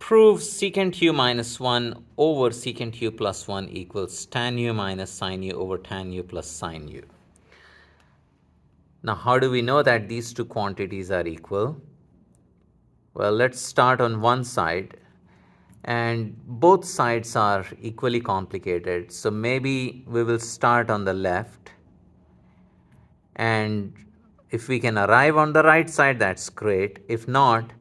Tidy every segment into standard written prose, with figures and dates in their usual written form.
prove secant u minus 1 over secant u plus 1 equals tan u minus sin u over tan u plus sin u. Now, how do we know that these two quantities are equal? Well, let's start on one side, and both sides are equally complicated. So maybe we will start on the left, and if we can arrive on the right side, that's great. If not,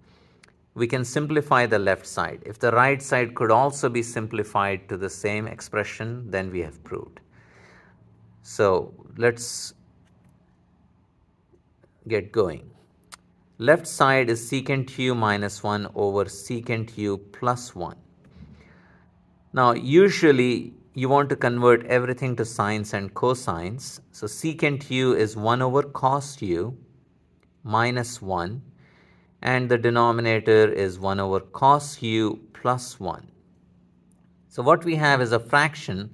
we can simplify the left side. If the right side could also be simplified to the same expression, then we have proved. So let's get going. Left side is secant u minus 1 over secant u plus 1. Now, usually you want to convert everything to sines and cosines. So secant u is 1 over cos u minus 1, and the denominator is 1 over cos u plus 1. So what we have is a fraction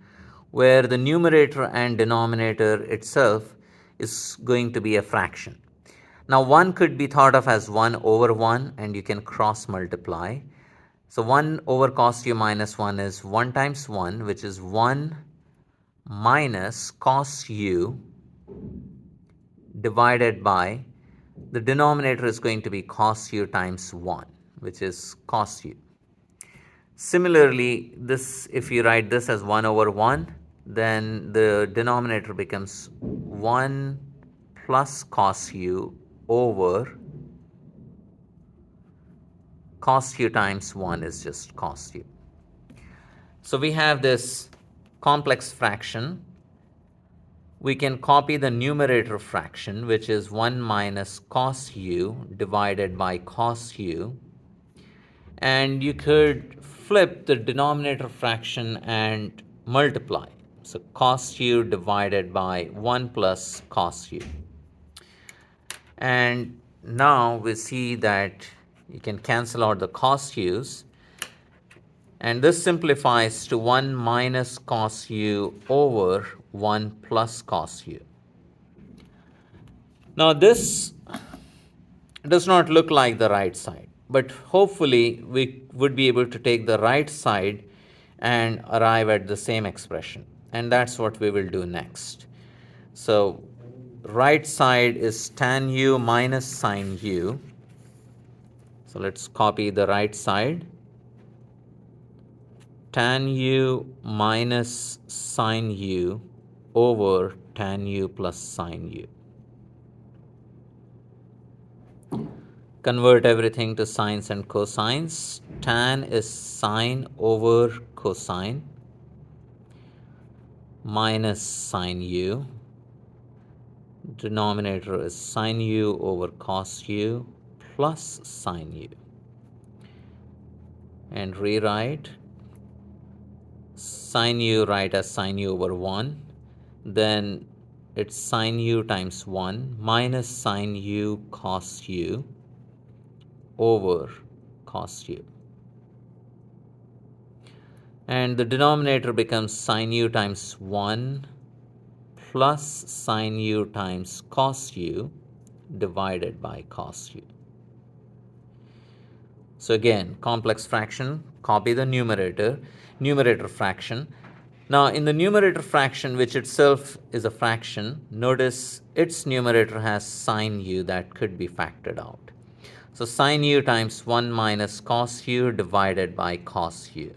where the numerator and denominator itself is going to be a fraction. Now 1 could be thought of as 1 over 1, and you can cross multiply. So 1 over cos u minus 1 is 1 times 1, which is 1 minus cos u divided by, the denominator is going to be cos u times 1, which is cos u. Similarly, this, if you write this as 1 over 1, then the denominator becomes 1 plus cos u over cos u times 1 is just cos u. So we have this complex fraction. We can copy the numerator fraction, which is 1 minus cos u divided by cos u. And you could flip the denominator fraction and multiply. So cos u divided by 1 plus cos u. And now we see that you can cancel out the cos u's. And this simplifies to 1 minus cos u over 1 plus cos u. Now this does not look like the right side, but hopefully we would be able to take the right side and arrive at the same expression. And that's what we will do next. So right side is tan u minus sin u. So let's copy the right side. Tan u minus sin u over tan u plus sin u. Convert everything to sines and cosines. Tan is sine over cosine minus sin u. Denominator is sin u over cos u plus sin u. And rewrite. Sin u write as sin u over 1. Then it's sin u times 1 minus sin u cos u over cos u. And the denominator becomes sin u times 1 plus sin u times cos u divided by cos u. So again, complex fraction, copy the numerator fraction. Now in the numerator fraction, which itself is a fraction, notice its numerator has sin u that could be factored out. So sin u times 1 minus cos u divided by cos u.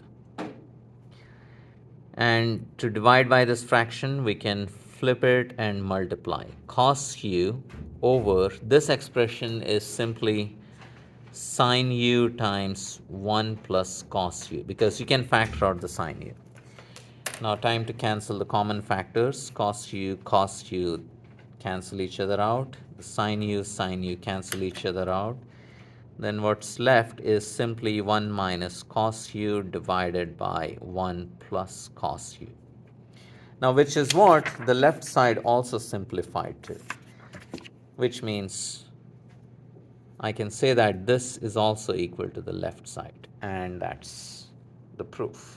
And to divide by this fraction, we can flip it and multiply. Cos u over, this expression is simply sin u times 1 plus cos u, because you can factor out the sin u. Now time to cancel the common factors. Cos u cancel each other out. The sin u cancel each other out. Then what's left is simply 1 minus cos u divided by 1 plus cos u. Now, which is what the left side also simplified to, which means I can say that this is also equal to the left side, and that's the proof.